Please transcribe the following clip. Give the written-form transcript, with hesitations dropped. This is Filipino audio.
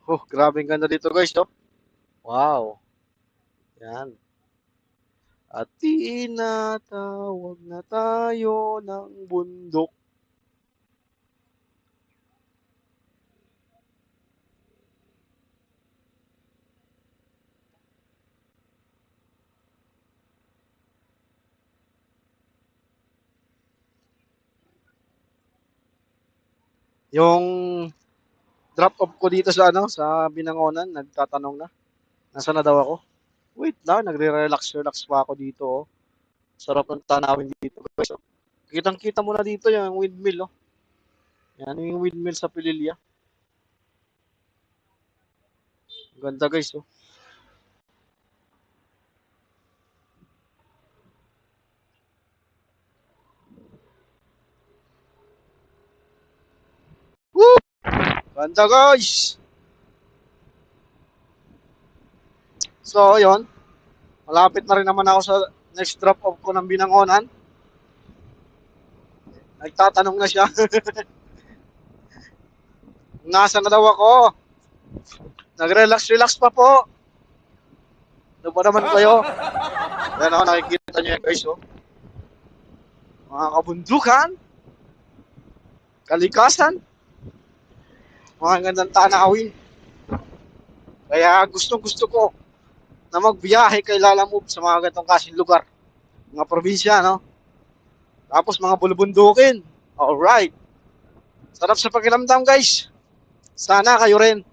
Oh, grabe ang ganda dito guys, oh. Wow. Yan. At tinatawag na tayo ng bundok. Yung drop off ko dito sa ano, sa Binangonan, nagtatanong na. Nasaan na daw ako? Wait lang, nagre-relax pa ako dito, oh. Sarap ng tanawin dito, guys, oh. Kitang-kita mo na dito yung windmill, oh. Yan yung windmill sa Pililya. Ang ganda, guys, oh. Woo! Ganda, guys! So, yon. Malapit na rin naman ako sa next drop off ko ng Binangonan. Nagtatanong na siya. Nasaan na daw ako? Nag-relax pa po. Ano ba naman kayo? Yan ako, nakikita nyo yan guys, oh. Mga kabundukan, kalikasan, mga gandang tanawin. Kaya gustong gusto ko na magbiyahe kay Lala Move sa mga gantong kasing lugar. Mga probinsya, no? Tapos mga bulubundukin. Alright. Sarap sa pakiramdam guys. Sana kayo rin.